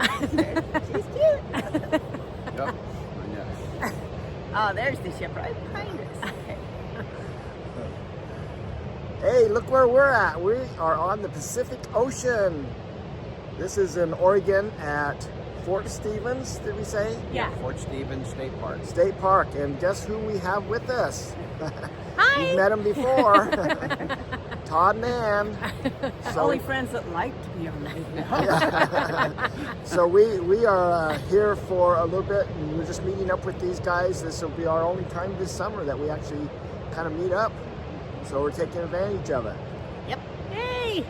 She's cute. Yep. Yeah. Oh, there's the ship right behind us. Hey, look where we're at. We are on the Pacific Ocean. This is in Oregon at Fort Stevens, did we say? Yeah. Fort Stevens State Park. State Park. And guess who we have with us? Hi. You've met him before. Todd and Anne. Only friends that like to be on the video. So we are here for a little bit, and we're just meeting up with these guys. This will be our only time this summer that we actually kind of meet up. So we're taking advantage of it. Yep. Yay!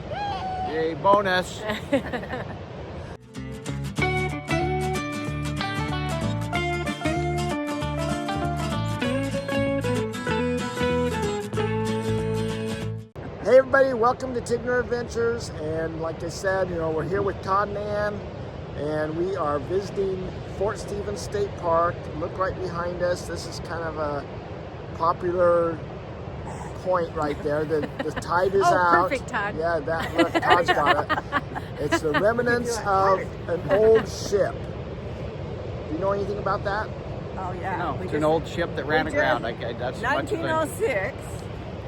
Yay, bonus. Hey everybody, welcome to Tigner Adventures, and like I said, we're here with Todd and Anne, and we are visiting Fort Stevens State Park. Look right behind us. This is kind of a popular point right there. The tide is out. Perfect, Todd. Yeah, look, Todd's got it. It's the remnants of an old ship. Do you know anything about that? Oh, yeah. No, it's an old ship that ran aground. That's much of it. 1906.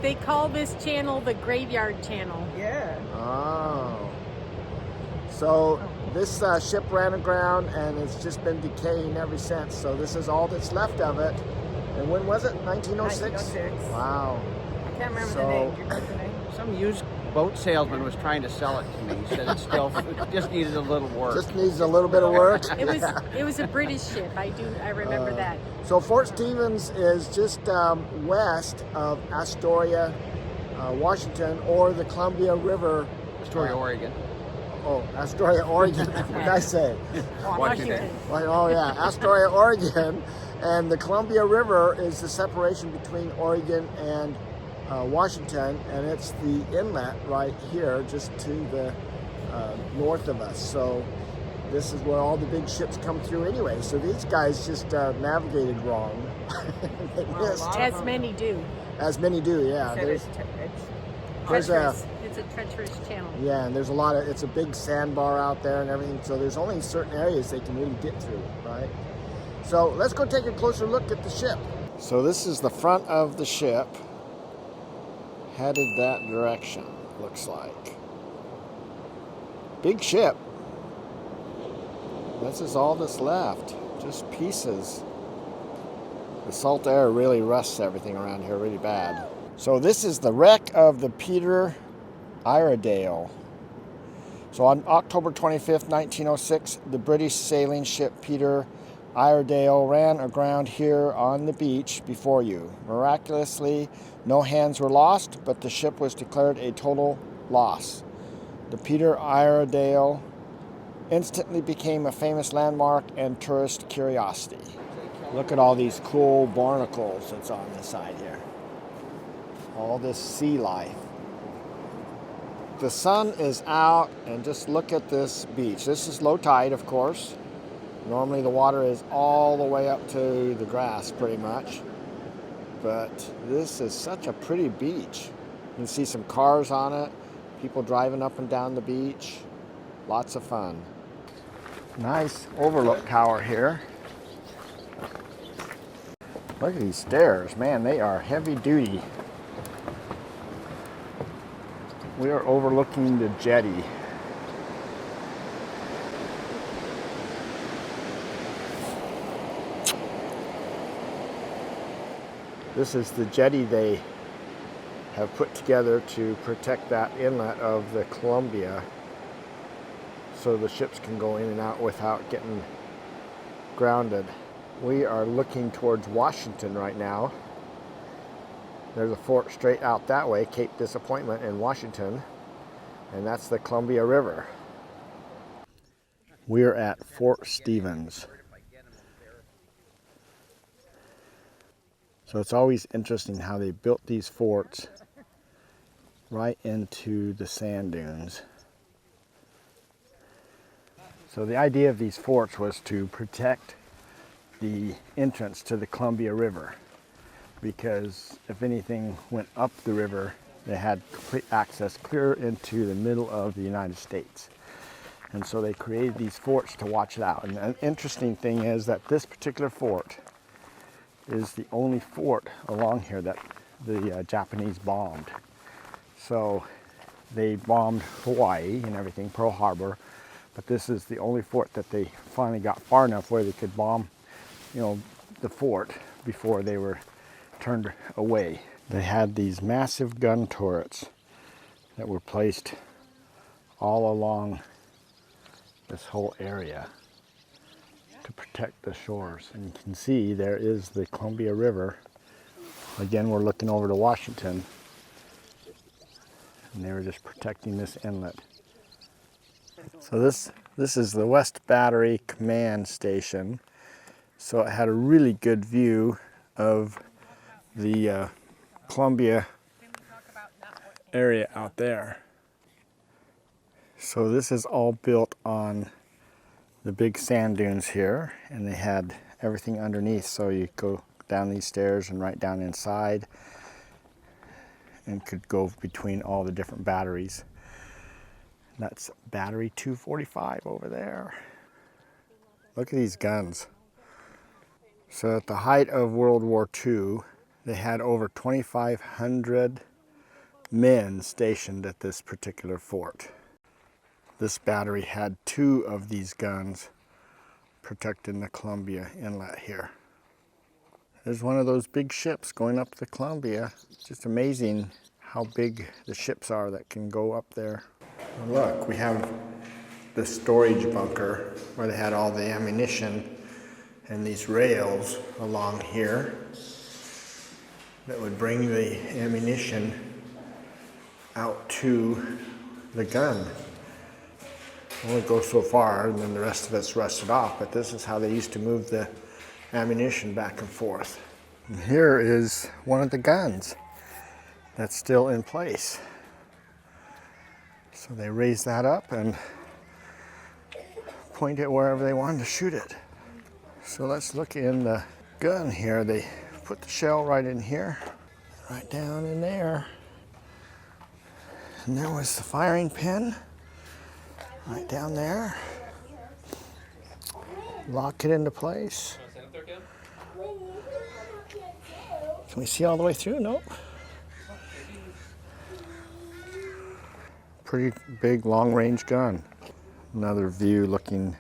They call this channel the Graveyard Channel. Yeah. Oh. So this ship ran aground and it's just been decaying ever since. So this is all that's left of it. And when was it? 1906? 1906. Wow. I can't remember the name. Do you remember the name? Some used boat salesman was trying to sell it to me. He said it just needed a little work. Just needs a little bit of work. It was a British ship. I remember that. So Fort Stevens is just west of Astoria, Washington, or the Columbia River. Astoria, Oregon. Oh, Astoria, Oregon. What did I say? Washington. Oh yeah, Astoria, Oregon. And the Columbia River is the separation between Oregon and Washington, and it's the inlet right here just to the north of us. So this is where all the big ships come through anyway. So these guys just navigated wrong. They missed. As many do. As many do, yeah. It's Treacherous. It's a treacherous channel. Yeah, and there's a lot of, it's a big sandbar out there and everything, so there's only certain areas they can really get through, right? So let's go take a closer look at the ship. So this is the front of the ship, headed that direction, looks like. Big ship. This is all that's left, just pieces. The salt air really rusts everything around here really bad. So this is the wreck of the Peter Iredale. So on October 25th, 1906, the British sailing ship Peter Iredale ran aground here on the beach before you. Miraculously, no hands were lost, but the ship was declared a total loss. The Peter Iredale instantly became a famous landmark and tourist curiosity. Look at all these cool barnacles that's on the side here. All this sea life. The sun is out, and just look at this beach. This is low tide, of course. Normally the water is all the way up to the grass pretty much. But this is such a pretty beach. You can see some cars on it, people driving up and down the beach. Lots of fun. Nice overlook tower here. Look at these stairs, man, they are heavy duty. We are overlooking the jetty. This is the jetty they have put together to protect that inlet of the Columbia so the ships can go in and out without getting grounded. We are looking towards Washington right now. There's a fort straight out that way, Cape Disapointment in Washington, and that's the Columbia River. We're at Fort Stevens. So it's always interesting how they built these forts right into the sand dunes. So the idea of these forts was to protect the entrance to the Columbia River, because if anything went up the river, they had complete access clear into the middle of the United States. And so they created these forts to watch it out. And an interesting thing is that this particular fort is the only fort along here that the Japanese bombed. So they bombed Hawaii and everything, Pearl Harbor, but this is the only fort that they finally got far enough where they could bomb, the fort before they were turned away. They had these massive gun turrets that were placed all along this whole area to protect the shores. And you can see there is the Columbia River. Again, we're looking over to Washington, and they were just protecting this inlet. So this is the West Battery Command Station. So it had a really good view of the Columbia area out there. So this is all built on the big sand dunes here, and they had everything underneath. So you go down these stairs and right down inside, and could go between all the different batteries. That's battery 245 over there. Look at these guns. So at the height of World War II, they had over 2,500 men stationed at this particular fort. This battery had 2 of these guns protecting the Columbia Inlet here. There's one of those big ships going up the Columbia. It's just amazing how big the ships are that can go up there. And look, we have the storage bunker where they had all the ammunition and these rails along here that would bring the ammunition out to the gun. Only go so far, and then the rest of it's rusted off, but this is how they used to move the ammunition back and forth. And here is one of the guns that's still in place. So they raise that up and point it wherever they wanted to shoot it. So let's look in the gun here. They put the shell right in here, right down in there. And there was the firing pin, right down there. Lock it into place. Can we see all the way through? Nope. Pretty big long-range gun. Another view looking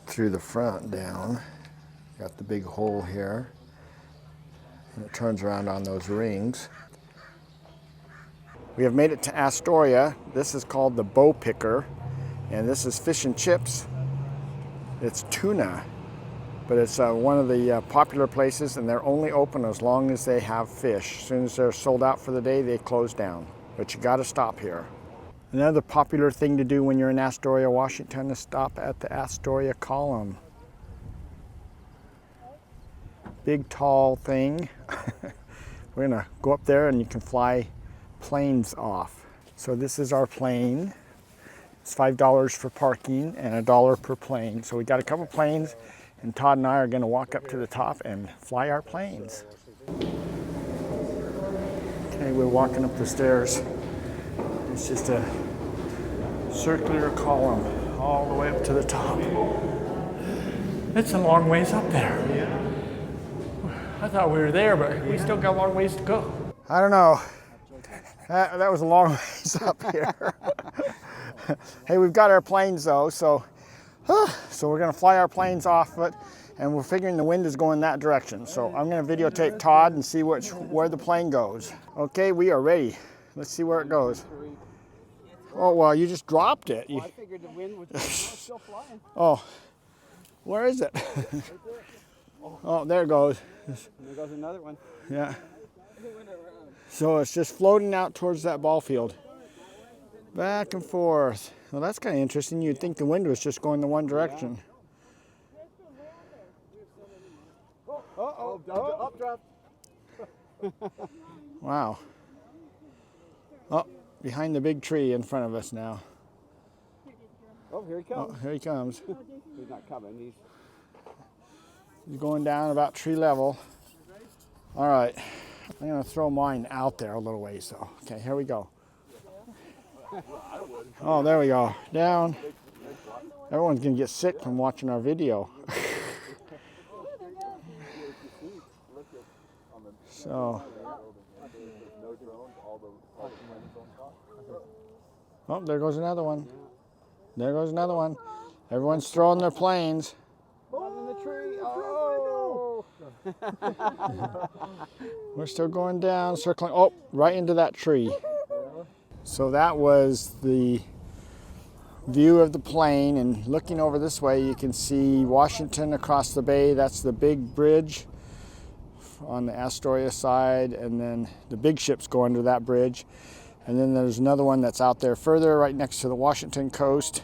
through the front down. Got the big hole here. And it turns around on those rings. We have made it to Astoria. This is called the Bow Picker. And this is fish and chips. It's tuna. But it's one of the popular places, and they're only open as long as they have fish. As soon as they're sold out for the day, they close down. But you gotta stop here. Another popular thing to do when you're in Astoria, Washington, is stop at the Astoria Column. Big, tall thing. We're gonna go up there and you can fly planes off. So this is our plane. It's $5 for parking and $1 per plane. So we got a couple planes, and Todd and I are gonna walk up to the top and fly our planes. Okay, we're walking up the stairs. It's just a circular column all the way up to the top. It's a long ways up there. I thought we were there, but we still got a long ways to go. I don't know. That was a long ways up here. Hey, we've got our planes though, so we're gonna fly our planes off of it, and we're figuring the wind is going that direction. So I'm gonna videotape Todd and see where the plane goes. Okay, we are ready. Let's see where it goes. Oh, well, you just dropped it. Well, I figured the wind was still flying. Oh, where is it? Oh, there it goes. There goes another one. Yeah. So it's just floating out towards that ball field. Back and forth. Well, that's kind of interesting. You'd think the wind was just going the one direction. Up drop. Wow. Oh, behind the big tree in front of us now. Oh, here he comes. Oh, here he comes. He's not coming. He's going down about tree level. All right. I'm going to throw mine out there a little ways, though. Okay, here we go. Oh, there we go. Down. Everyone's gonna get sick from watching our video. So. Oh, there goes another one. There goes another one. Everyone's throwing their planes. In the tree. Oh. We're still going down, circling. Oh, right into that tree. So that was the view of the plane, and looking over this way you can see Washington across the bay. That's the big bridge on the Astoria side, and then the big ships go under that bridge. And then there's another one that's out there further right next to the Washington coast,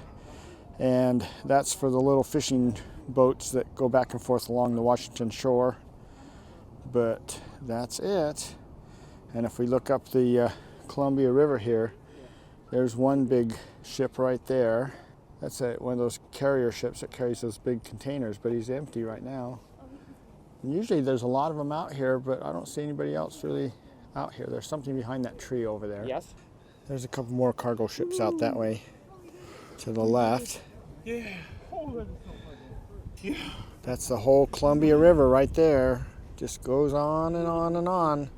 and that's for the little fishing boats that go back and forth along the Washington shore. But that's it. And if we look up the Columbia River here, there's one big ship right there. That's one of those carrier ships that carries those big containers, but he's empty right now. And usually there's a lot of them out here, but I don't see anybody else really out here. There's something behind that tree over there. Yes. There's a couple more cargo ships out that way to the left. Yeah. That's the whole Columbia River right there. Just goes on and on and on.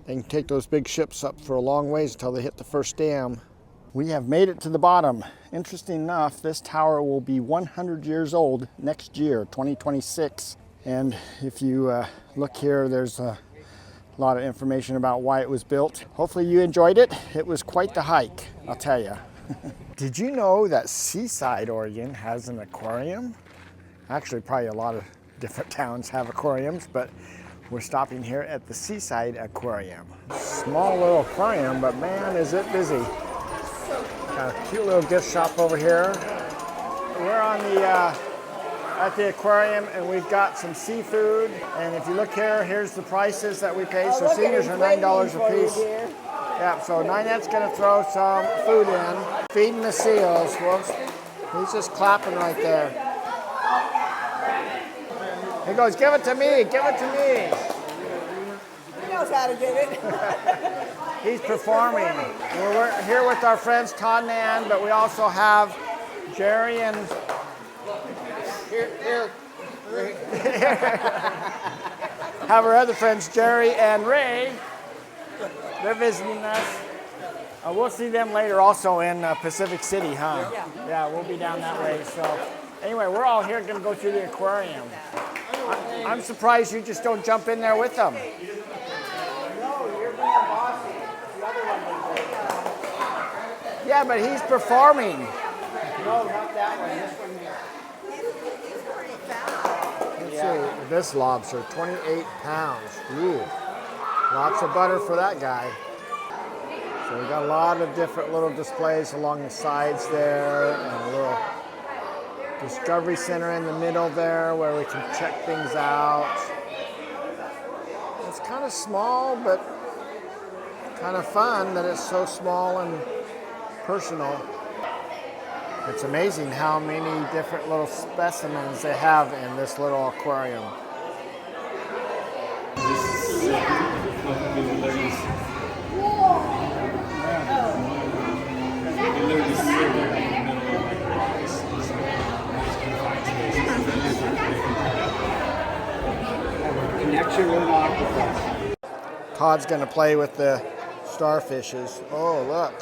They can take those big ships up for a long ways until they hit the first dam. We have made it to the bottom. Interesting enough, this tower will be 100 years old next year, 2026. And if you look here, there's a lot of information about why it was built. Hopefully you enjoyed it. It was quite the hike, I'll tell you. Did you know that Seaside, Oregon has an aquarium? Actually, probably a lot of different towns have aquariums, but we're stopping here at the Seaside Aquarium. Small little aquarium, but man, is it busy. Got a cute little gift shop over here. We're on the at the aquarium, and we've got some seafood. And if you look here, here's the prices that we pay. So seniors are $9 a piece. Yeah, so Ninette's gonna throw some food in. Feeding the seals. Whoops. He's just clapping right there. He goes, give it to me, give it to me. He knows how to get it. He's performing. We're here with our friends Todd and Anne, but we also have Jerry and have our other friends Jerry and Ray. They're visiting us. We'll see them later also in Pacific City, huh? Yeah, we'll be down that way. So anyway, we're all here going to go through the aquarium. I'm surprised you just don't jump in there with them. No, you're being bossy. The other one was there. Yeah, but he's performing. No, not that one. This one here. Let's see. This lobster, 28 pounds. Ooh. Lots of butter for that guy. So we got a lot of different little displays along the sides there, and a little Discovery Center in the middle there where we can check things out. It's kind of small, but kind of fun that it's so small and personal. It's amazing how many different little specimens they have in this little aquarium. Connection with an octopus. Todd's going to play with the starfishes. Oh, look.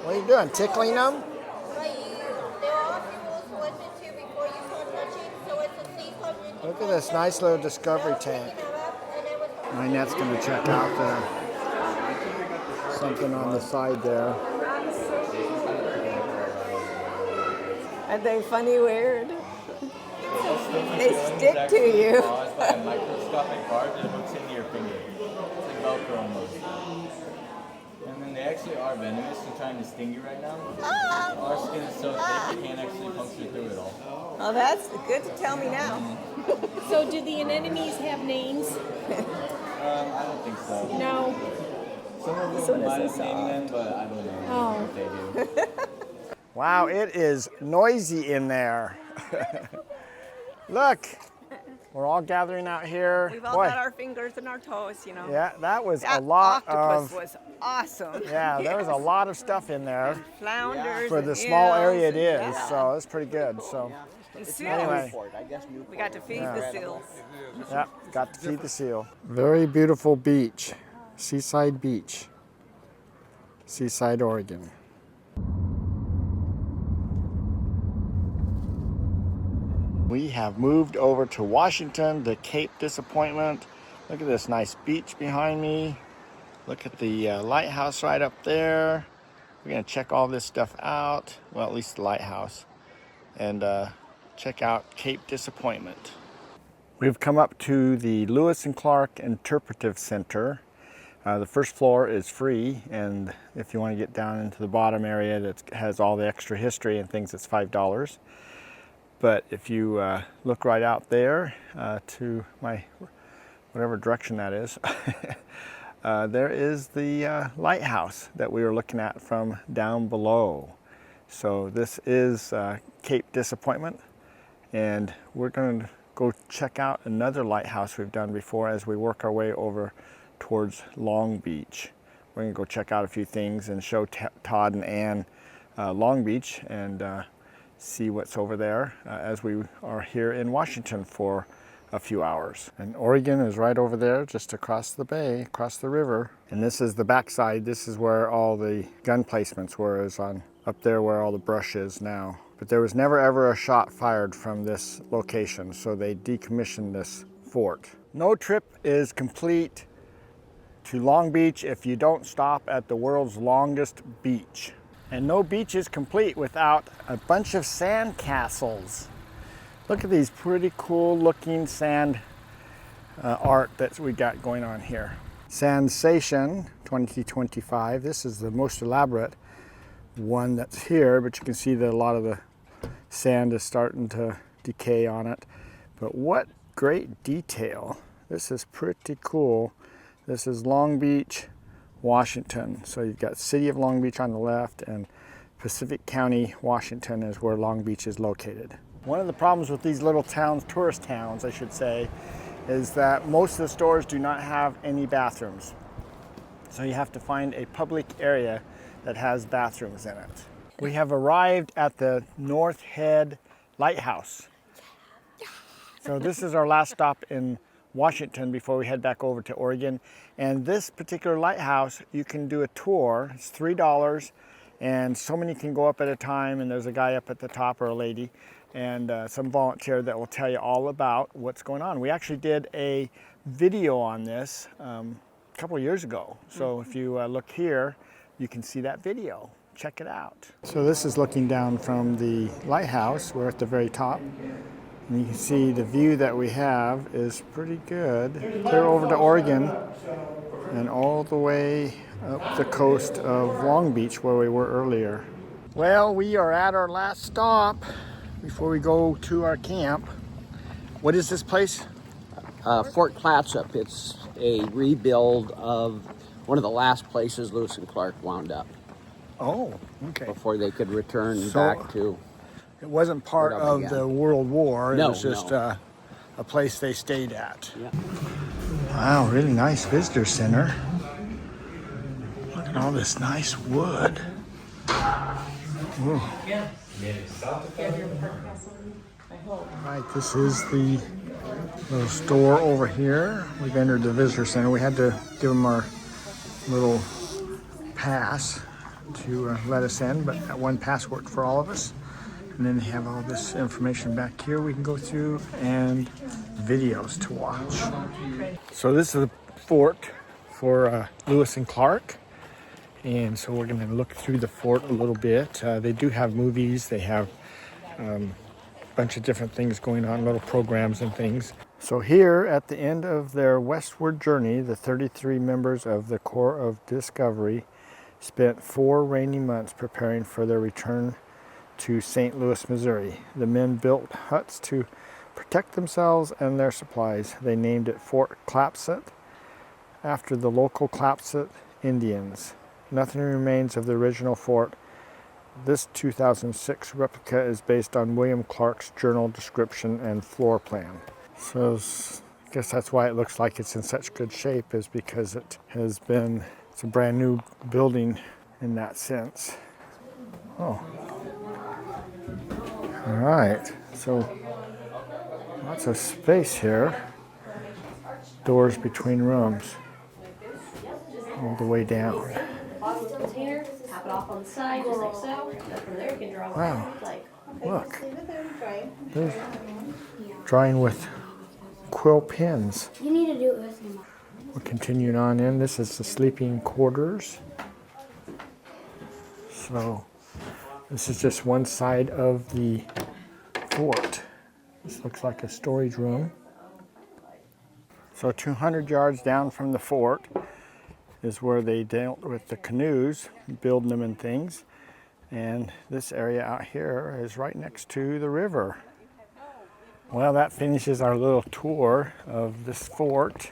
What are you doing, tickling them? Look at this nice little discovery tank. Ninette's going to check out something on the side there. Aren't they funny weird? They stick to you. It's like a microscopic barb that hooks into your finger. It's like Velcro almost. And then they actually are venomous and trying to sting you right now. Our skin is so thick you can't actually puncture through it all. Well, that's good to tell me now. So do the anemones have names? I don't think so. No. Some of them might have named them, but I don't know what they do. Wow, it is noisy in there. Look, We're all gathering out here. We've all Boy, got our fingers and our toes, you know. yeah, that was That a lot octopus of. was awesome. Yeah, there was a lot of stuff in there Flounders for and the small area it eels is. and- So it's pretty good. So And seals. anyway, We got to feed the seals. yeah, got to feed the seal. Very beautiful beach, Seaside Beach, Seaside, Oregon. We have moved over to Washington, to Cape Disapointment. Look at this nice beach behind me. Look at the lighthouse right up there. We're gonna check all this stuff out. Well, at least the lighthouse. And check out Cape Disappointment. We've come up to the Lewis and Clark Interpretive Center. The first floor is free, and if you want to get down into the bottom area that has all the extra history and things, it's $5. But if you look right out there to my, whatever direction that is, there is the lighthouse that we were looking at from down below. So this is Cape Disappointment, and we're going to go check out another lighthouse we've done before as we work our way over towards Long Beach. We're going to go check out a few things and show Todd and Anne Long Beach and see what's over there as we are here in Washington for a few hours. And Oregon is right over there, just across the bay, across the river. And this is the backside. This is where all the gun placements were, is on up there where all the brush is now. But there was never ever a shot fired from this location, so they decommissioned this fort. No trip is complete to Long Beach if you don't stop at the world's longest beach. And no beach is complete without a bunch of sand castles. Look at these pretty cool looking sand art that we got going on here. Sensation 2025. This is the most elaborate one that's here, but you can see that a lot of the sand is starting to decay on it. But what great detail. This is pretty cool. This is Long Beach, Washington. So you've got City of Long Beach on the left, and Pacific County, Washington is where Long Beach is located. One of the problems with these little towns, tourist towns I should say, is that most of the stores do not have any bathrooms. So you have to find a public area that has bathrooms in it. We have arrived at the North Head Lighthouse. So this is our last stop in Washington before we head back over to Oregon. And this particular lighthouse, you can do a tour. It's $3, and so many can go up at a time, and there's a guy up at the top, or a lady, and some volunteer that will tell you all about what's going on. We actually did a video on this a couple of years ago. So if you look here, you can see that video. Check it out. So this is looking down from the lighthouse. We're at the very top. And you can see the view that we have is pretty good. Clear over to Oregon and all the way up the coast of Long Beach where we were earlier. Well, we are at our last stop before we go to our camp. What is this place? Fort Clatsop. It's a rebuild of one of the last places Lewis and Clark wound up Oh, okay. before they could return So- back to. It wasn't part Where of the World War. It No, was just no. a place they stayed at. Yeah. Wow, really nice visitor center. Look at all this nice wood. Ooh. Right, this is the little store over here. We've entered the visitor center. We had to give them our little pass to let us in, but that one pass worked for all of us. And then they have all this information back here we can go through, and videos to watch. So this is the fort for Lewis and Clark. And so we're going to look through the fort a little bit. They do have movies. They have a bunch of different things going on, little programs and things. So here at the end of their westward journey, the 33 members of the Corps of Discovery spent 4 rainy months preparing for their return to St. Louis, Missouri. The men built huts to protect themselves and their supplies. They named it Fort Clapsop after the local Clapsop Indians. Nothing remains of the original fort. This 2006 replica is based on William Clark's journal description and floor plan. So I guess that's why it looks like it's in such good shape, is because it's a brand new building in that sense. Oh. All right, so lots of space here. Doors between rooms all the way down. Here, tap it off on the side, just like so. And from there, you can draw Wow. whatever you'd like. Look, there's drawing with quill pens. You need to do it with him. We're continuing on in. This is the sleeping quarters. So this is just one side of the fort. This looks like a storage room. So 200 yards down from the fort is where they dealt with the canoes, building them and things. And this area out here is right next to the river. Well, that finishes our little tour of this fort.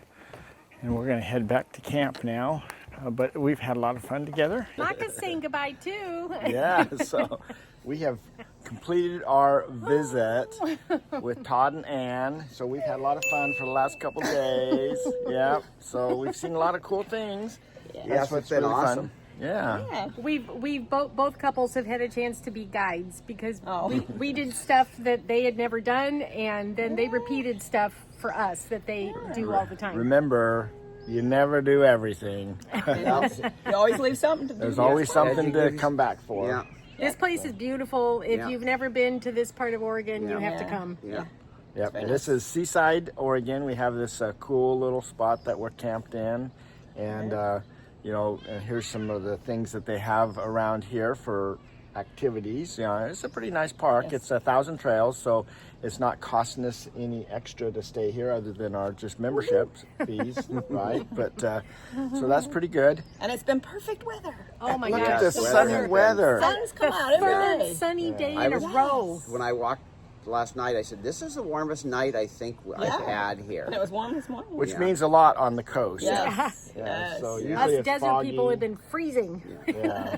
And we're going to head back to camp now. But we've had a lot of fun together. Maka's saying goodbye too. Yeah, so we have completed our visit with Todd and Anne. So we've had a lot of fun for the last couple days. Yeah, so we've seen a lot of cool things. Yes, it's been awesome. Fun. Yeah. We've both couples have had a chance to be guides because we did stuff that they had never done, and then they repeated stuff for us that they do all the time. Remember, you never do everything. You always leave something to do. There's always something to come back for. Yeah. This place is beautiful. If Yeah. you've never been to this part of Oregon, you have to Yeah. come. Yeah. Yep. And this is Seaside, Oregon. We have this cool little spot that we're camped in, and you know, and here's some of the things that they have around here for activities. You know, it's a pretty nice park. Yes. It's 1,000 trails, so it's not costing us any extra to stay here other than our just membership fees, right? But so that's pretty good. And it's been perfect weather. Oh my Look gosh. at the sunny weather. Sun's come out every Third day. sunny day I in a was- row. When I walked last night, I said, "This is the warmest night I think I've had here." And it was warm this morning. Which Yeah. means a lot on the coast. Yes. Yeah, Yes. so usually Us it's desert foggy. people have been freezing. Yeah.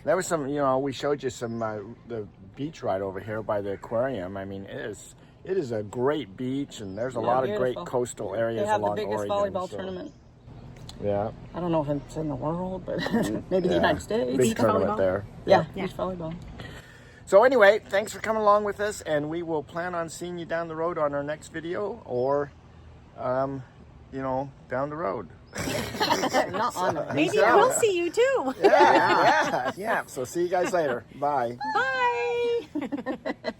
There was some, you know, we showed you some, the beach right over here by the aquarium. I mean, it is a great beach, and there's a lot of great beautiful. coastal areas They have the along biggest Oregon. volleyball so- tournament. Yeah, I don't know if it's in the world, but maybe the yeah. United States. Big tournament volleyball? there. Yeah, Yeah. beach volleyball. So anyway, thanks for coming along with us, and we will plan on seeing you down the road on our next video, or, you know, down the road. Not on it. Maybe we'll see you too. Yeah. So see you guys later. Bye. Bye.